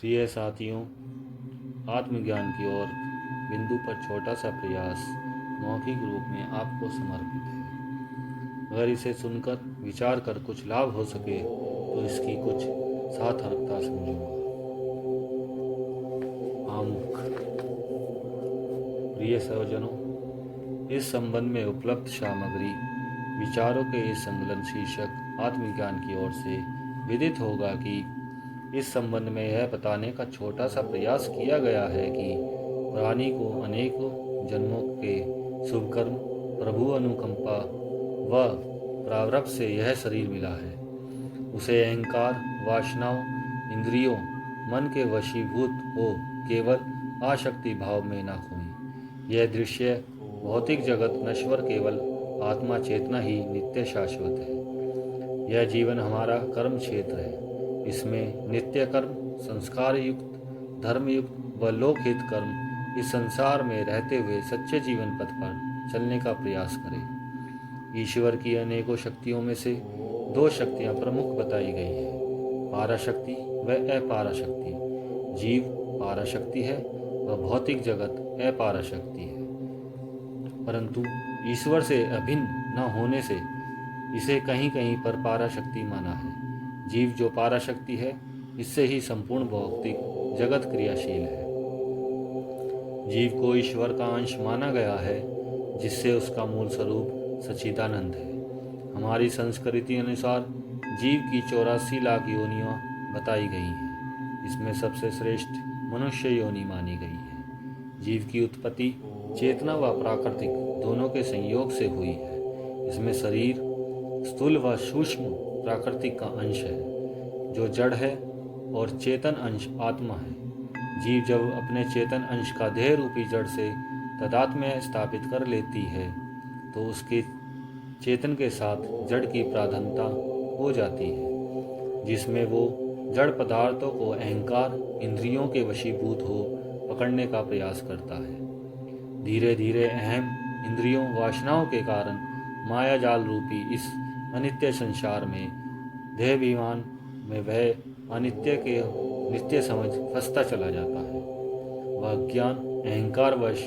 प्रिय साथियों, आत्मज्ञान की ओर बिंदु पर छोटा सा प्रयास मौखिक रूप में आपको समर्पित है। अगर इसे सुनकर विचार कर कुछ लाभ हो सके तो इसकी कुछ सार्थकता समझूंगा। आमुख। प्रिय स्वजनों, इस संबंध में उपलब्ध सामग्री विचारों के इस संकलन शीर्षक आत्मज्ञान की ओर से विदित होगा कि इस संबंध में यह बताने का छोटा सा प्रयास किया गया है कि प्राणी को अनेकों जन्मों के शुभकर्म, प्रभु अनुकंपा व प्रारब्ध से यह शरीर मिला है। उसे अहंकार, वासनाओं, इंद्रियों, मन के वशीभूत हो केवल आसक्ति भाव में न खोए। यह दृश्य भौतिक जगत नश्वर, केवल आत्मा चेतना ही नित्य शाश्वत है। यह जीवन हमारा कर्म क्षेत्र है। इसमें नित्य कर्म, संस्कार युक्त, धर्म युक्त व लोकहित कर्म इस संसार में रहते हुए सच्चे जीवन पथ पर चलने का प्रयास करें। ईश्वर की अनेकों शक्तियों में से दो शक्तियां प्रमुख बताई गई हैं, पाराशक्ति व अपाराशक्ति। जीव पाराशक्ति है व भौतिक जगत अपाराशक्ति है, परंतु ईश्वर से अभिन्न न होने से इसे कहीं कहीं पर पाराशक्ति माना है। जीव जो पाराशक्ति है, इससे ही संपूर्ण भौतिक जगत क्रियाशील है। जीव को ईश्वर का अंश माना गया है, जिससे उसका मूल स्वरूप सच्चिदानंद है। हमारी संस्कृति अनुसार जीव की 84 लाख योनियां बताई गई हैं। इसमें सबसे श्रेष्ठ मनुष्य योनि मानी गई है। जीव की उत्पत्ति चेतना व प्राकृतिक दोनों के संयोग से हुई है। इसमें शरीर स्थूल व सूक्ष्म प्राकृतिक का अंश है, जो जड़ है, और चेतन अंश आत्मा है। जीव जब अपने चेतन अंश का देह रूपी जड़ से तादात्म्य स्थापित कर लेती है तो उसके चेतन के साथ जड़ की प्राधान्यता हो जाती है, जिसमें वो जड़ पदार्थों को अहंकार, इंद्रियों के वशीभूत हो पकड़ने का प्रयास करता है। धीरे धीरे अहम इंद्रियों, वासनाओं के कारण माया जाल रूपी इस अनित्य संसार में देहाभिमान में वह अनित्य के नित्य समझ फंसता चला जाता है। वह ज्ञान अहंकारवश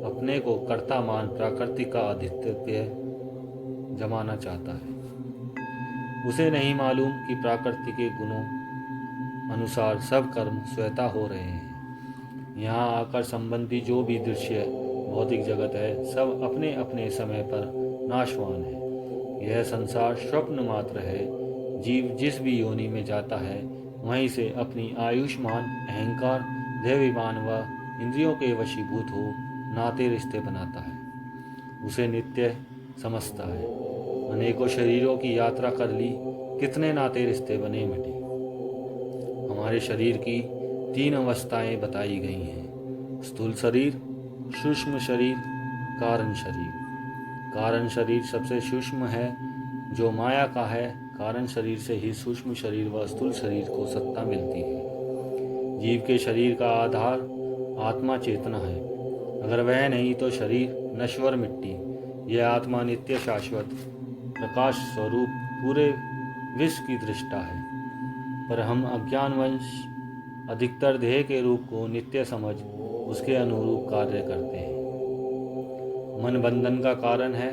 अपने को कर्ता मान प्राकृतिक का आधिपत्य जमाना चाहता है। उसे नहीं मालूम कि प्रकृति के गुणों अनुसार सब कर्म स्वतः हो रहे हैं। यहाँ आकर संबंधी जो भी दृश्य भौतिक जगत है, सब अपने अपने समय पर नाशवान है। यह संसार स्वप्न मात्र है। जीव जिस भी योनि में जाता है, वहीं से अपनी आयुष्मान अहंकार, देहाभिमान व इंद्रियों के वशीभूत हो नाते रिश्ते बनाता है। उसे नित्य समझता है। अनेकों शरीरों की यात्रा कर ली, कितने नाते रिश्ते बने मिटे। हमारे शरीर की 3 अवस्थाएं बताई गई हैं, स्थूल शरीर, सूक्ष्म शरीर, कारण शरीर। कारण शरीर सबसे सूक्ष्म है, जो माया का है। कारण शरीर से ही सूक्ष्म शरीर व स्थूल शरीर को सत्ता मिलती है। जीव के शरीर का आधार आत्मा चेतना है। अगर वह नहीं तो शरीर नश्वर मिट्टी। यह आत्मा नित्य शाश्वत प्रकाश स्वरूप पूरे विश्व की दृष्टा है, पर हम अज्ञानवश अधिकतर देह के रूप को नित्य समझ उसके अनुरूप कार्य करते हैं। मन बंधन का कारण है।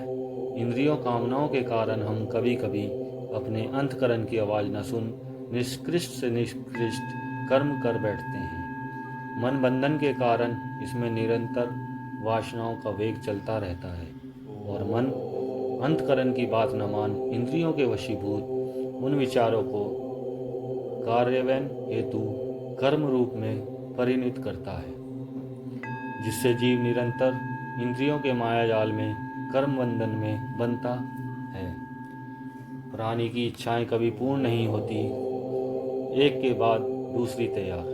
इंद्रियों कामनाओं के कारण हम कभी कभी अपने अंतकरण की आवाज़ न सुन निष्कृष्ट से निष्कृष्ट कर्म कर बैठते हैं। मन बंधन के कारण इसमें निरंतर वासनाओं का वेग चलता रहता है, और मन अंतकरण की बात न मान इंद्रियों के वशीभूत उन विचारों को कार्यान्वयन हेतु कर्म रूप में परिणत करता है, जिससे जीव निरंतर इंद्रियों के माया जाल में कर्म बंधन में बनता है। प्राणी की इच्छाएं कभी पूर्ण नहीं होती, एक के बाद दूसरी तैयार।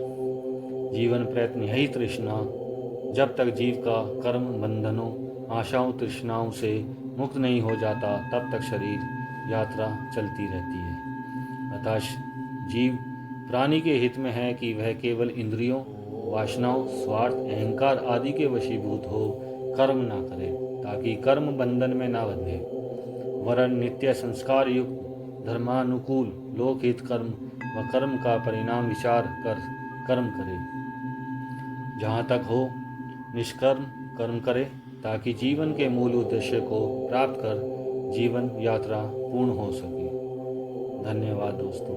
जीवन प्रयत्न यही तृष्णा। जब तक जीव का कर्म बंधनों, आशाओं, तृष्णाओं से मुक्त नहीं हो जाता, तब तक शरीर यात्रा चलती रहती है। अतः जीव प्राणी के हित में है कि वह केवल इंद्रियों, वासनाओं, स्वार्थ, अहंकार आदि के वशीभूत हो कर्म न करे, ताकि कर्म बंधन में न बंधे। वरन नित्य संस्कार युक्त धर्मानुकूल लोकहित कर्म व कर्म का परिणाम विचार कर कर्म करे। जहाँ तक हो निष्कर्म कर्म करे ताकि जीवन के मूल उद्देश्य को प्राप्त कर जीवन यात्रा पूर्ण हो सके। धन्यवाद दोस्तों।